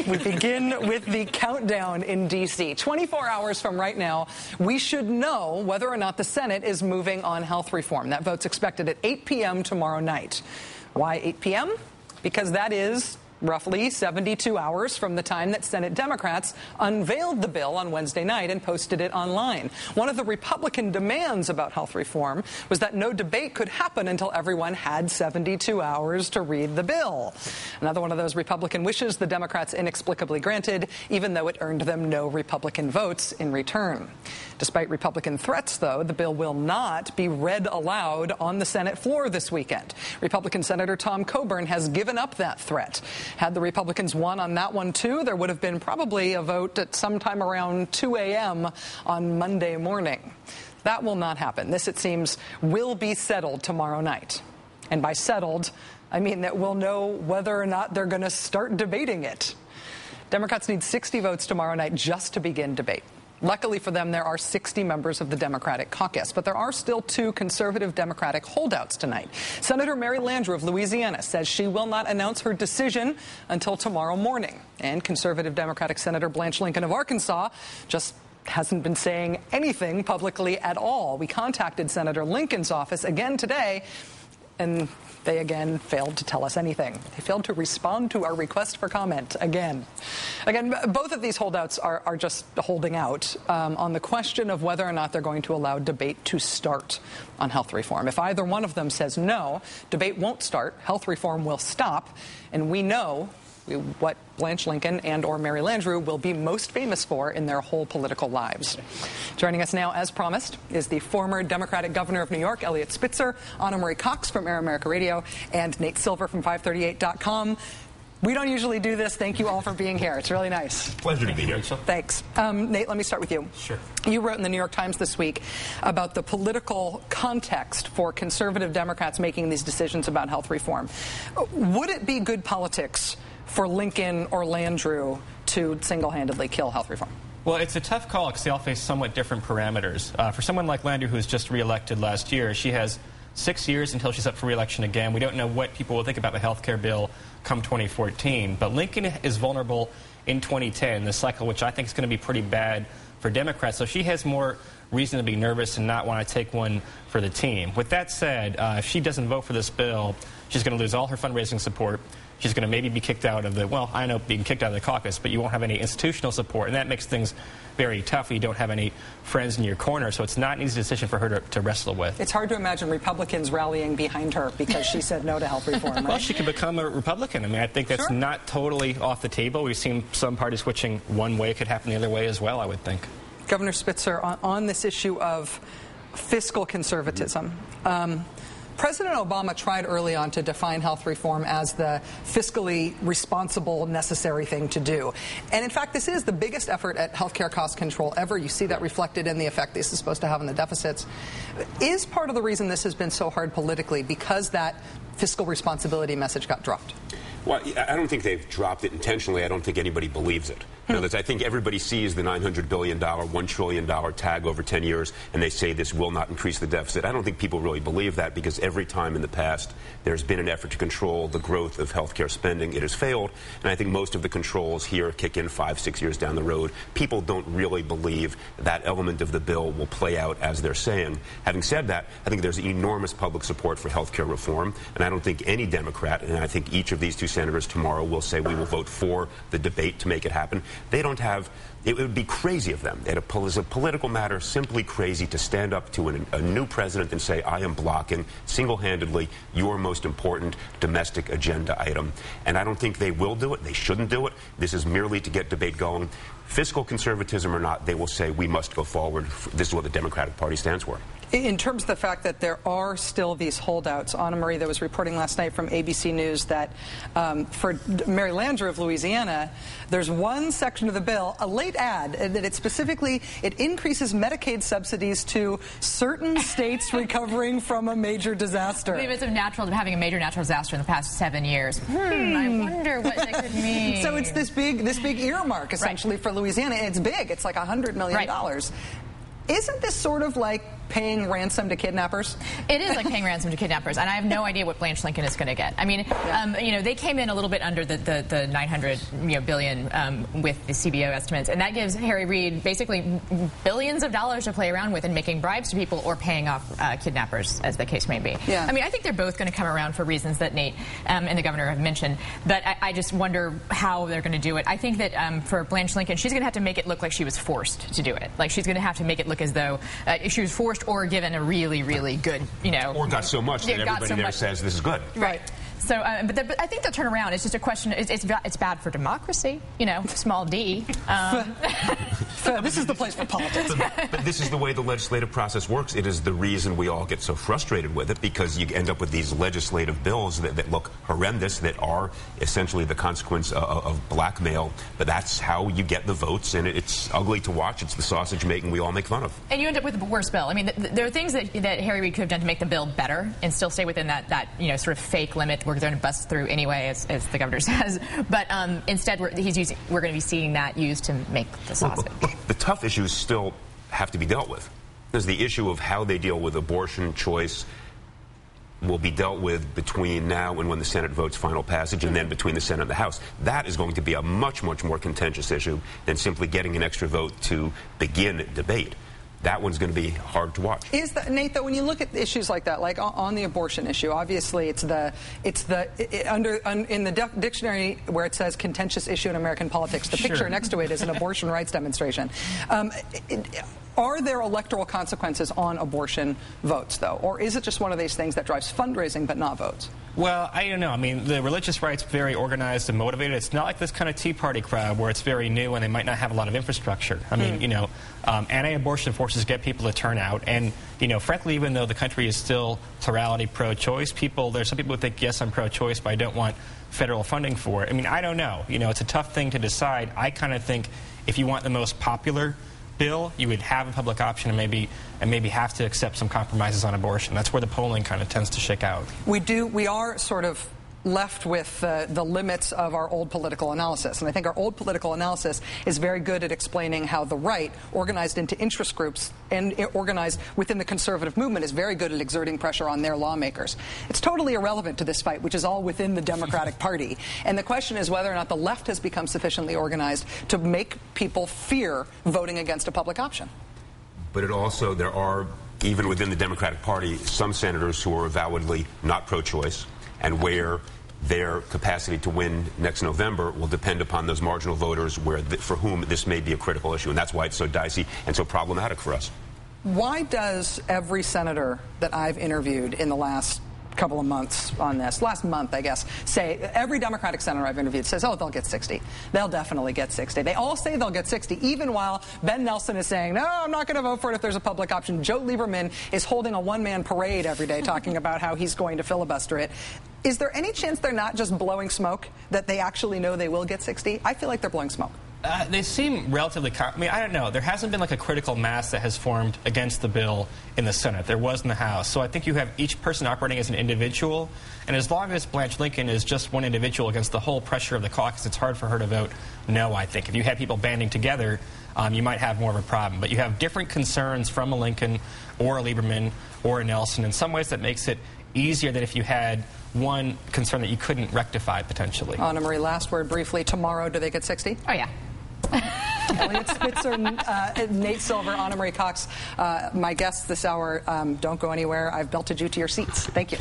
We begin with the countdown in D.C. 24 hours from right now, we should know whether or not the Senate is moving on health reform. That vote's expected at 8 p.m. tomorrow night. Why 8 p.m.? Because that is roughly 72 hours from the time that Senate Democrats unveiled the bill on Wednesday night and posted it online. One of the Republican demands about health reform was that no debate could happen until everyone had 72 hours to read the bill. Another one of those Republican wishes the Democrats inexplicably granted, even though it earned them no Republican votes in return. Despite Republican threats, though, the bill will not be read aloud on the Senate floor this weekend. Republican Senator Tom Coburn has given up that threat. Had the Republicans won on that one, too, there would have been probably a vote at sometime around 2 a.m. on Monday morning. That will not happen. This, it seems, will be settled tomorrow night. And by settled, I mean that we'll know whether or not they're going to start debating it. Democrats need 60 votes tomorrow night just to begin debate. Luckily for them, there are 60 members of the Democratic caucus, but there are still 2 conservative Democratic holdouts tonight. Senator Mary Landrieu of Louisiana says she will not announce her decision until tomorrow morning. And conservative Democratic Senator Blanche Lincoln of Arkansas just hasn't been saying anything publicly at all. We contacted Senator Lincoln's office again today, and they again failed to tell us anything. They failed to respond to our request for comment again. Again, both of these holdouts are just holding out on the question of whether or not they're going to allow debate to start on health reform. If either one of them says no, debate won't start, health reform will stop, and we know what Blanche Lincoln and or Mary Landrieu will be most famous for in their whole political lives. Joining us now, as promised, is the former Democratic governor of New York, Eliot Spitzer, Anna Marie Cox from Air America Radio, and Nate Silver from 538.com. We don't usually do this. Thank you all for being here. It's really nice. Pleasure to be here. Thanks. Nate, let me start with you. Sure. You wrote in the New York Times this week about the political context for conservative Democrats making these decisions about health reform. Would it be good politics for Lincoln or Landrieu to single-handedly kill health reform? Well, it's a tough call because they all face somewhat different parameters. For someone like Landrieu, who was just reelected last year, she has 6 years until she's up for reelection again. We don't know what people will think about the health care bill come 2014. But Lincoln is vulnerable in 2010, the cycle, which I think is going to be pretty bad for Democrats. So she has more reason to be nervous and not want to take one for the team. With that said, if she doesn't vote for this bill, she's going to lose all her fundraising support. She's going to maybe be kicked out of the, well, I know being kicked out of the caucus, but you won't have any institutional support, and that makes things very tough. You don't have any friends in your corner, so it's not an easy decision for her to wrestle with. It's hard to imagine Republicans rallying behind her because she said no to health reform, right? Well, she could become a Republican. I mean, I think that's not totally off the table. We've seen some parties switching one way. It could happen the other way as well, I would think. Governor Spitzer, on this issue of fiscal conservatism, President Obama tried early on to define health reform as the fiscally responsible, necessary thing to do. And in fact, this is the biggest effort at healthcare cost control ever. You see that reflected in the effect this is supposed to have on the deficits. Is part of the reason this has been so hard politically because that fiscal responsibility message got dropped? Well, I don't think they've dropped it intentionally. I don't think anybody believes it. In other words, I think everybody sees the $900 billion, $1 trillion tag over 10 years, and they say this will not increase the deficit. I don't think people really believe that because every time in the past there's been an effort to control the growth of healthcare spending, it has failed. And I think most of the controls here kick in 5-6 years down the road. People don't really believe that element of the bill will play out as they're saying. Having said that, I think there's enormous public support for healthcare reform, and I don't think any Democrat, and I think each of these two senators tomorrow will say we will vote for the debate to make it happen. They don't have, it would be crazy of them, as a political matter, simply crazy to stand up to a new president and say, I am blocking single-handedly your most important domestic agenda item. And I don't think they will do it. They shouldn't do it. This is merely to get debate going. Fiscal conservatism or not, they will say we must go forward. This is what the Democratic Party stands for. In terms of the fact that there are still these holdouts, Anna Marie, there was reporting last night from ABC News that for Mary Landrieu of Louisiana, there's one section of the bill, a late ad, that it increases Medicaid subsidies to certain states recovering from a major disaster. Maybe it's having a major natural disaster in the past 7 years. I wonder what that could mean. So it's this big earmark essentially for Louisiana. It's big. It's like $100 million. Isn't this sort of like paying ransom to kidnappers? It is like paying ransom to kidnappers, and I have no idea what Blanche Lincoln is going to get. I mean, they came in a little bit under the 900 billion with the CBO estimates, and that gives Harry Reid basically billions of dollars to play around with in making bribes to people or paying off kidnappers, as the case may be. Yeah. I mean, I think they're both going to come around for reasons that Nate and the governor have mentioned, but I just wonder how they're going to do it. I think that for Blanche Lincoln, she's going to have to make it look like she was forced to do it. Like, she's going to have to make it look as though she was forced or given a really, really good, or got so much that everybody there says this is good. Right. So, but I think they'll turn around. It's just a question. It's bad for democracy, small d. This is the place for politics. But this is the way the legislative process works. It is the reason we all get so frustrated with it, because you end up with these legislative bills that look horrendous, that are essentially the consequence of blackmail. But that's how you get the votes, and it's ugly to watch. It's the sausage making we all make fun of. And you end up with the worst bill. I mean, there are things that Harry Reid could have done to make the bill better and still stay within that sort of fake limit we're going to bust through anyway, as the governor says. But instead, we're going to be seeing that used to make the sausage. Well, the tough issues still have to be dealt with. There's the issue of how they deal with abortion choice will be dealt with between now and when the Senate votes final passage, and then between the Senate and the House. That is going to be a much, much more contentious issue than simply getting an extra vote to begin debate. That one's going to be hard to watch. Nate, though, when you look at issues like that, like on the abortion issue, obviously in the dictionary where it says contentious issue in American politics, the picture next to it is an abortion rights demonstration. Are there electoral consequences on abortion votes, though? Or is it just one of these things that drives fundraising but not votes? Well, I don't know. I mean, the religious right's very organized and motivated. It's not like this kind of Tea Party crowd where it's very new and they might not have a lot of infrastructure. I mean, anti-abortion forces get people to turn out. And, frankly, even though the country is still plurality pro-choice, there's some people who think, yes, I'm pro-choice, but I don't want federal funding for it. I mean, I don't know. It's a tough thing to decide. I kind of think if you want the most popular bill, you would have a public option and maybe have to accept some compromises on abortion. That's where the polling kind of tends to shake out. We are sort of left with the limits of our old political analysis. And I think our old political analysis is very good at explaining how the right, organized into interest groups and organized within the conservative movement, is very good at exerting pressure on their lawmakers. It's totally irrelevant to this fight, which is all within the Democratic Party. And the question is whether or not the left has become sufficiently organized to make people fear voting against a public option. But there are, even within the Democratic Party, some senators who are avowedly not pro-choice, and where their capacity to win next November will depend upon those marginal voters for whom this may be a critical issue. And that's why it's so dicey and so problematic for us. Why does every senator that I've interviewed in the last couple of months on this, last month, I guess, say, every Democratic senator I've interviewed says, oh, they'll get 60. They'll definitely get 60. They all say they'll get 60, even while Ben Nelson is saying, no, I'm not going to vote for it if there's a public option. Joe Lieberman is holding a one-man parade every day talking about how he's going to filibuster it. Is there any chance they're not just blowing smoke, that they actually know they will get 60? I feel like they're blowing smoke. They seem relatively... I don't know. There hasn't been like a critical mass that has formed against the bill in the Senate. There was in the House. So I think you have each person operating as an individual. And as long as Blanche Lincoln is just one individual against the whole pressure of the caucus, it's hard for her to vote no, I think. If you had people banding together, you might have more of a problem. But you have different concerns from a Lincoln or a Lieberman or a Nelson. In some ways that makes it easier than if you had one concern that you couldn't rectify potentially. Anna Marie, last word briefly. Tomorrow, do they get 60? Oh, yeah. Elliot Spitzer, Nate Silver, Anna Marie Cox, my guests this hour. Don't go anywhere. I've belted you to your seats. Thank you.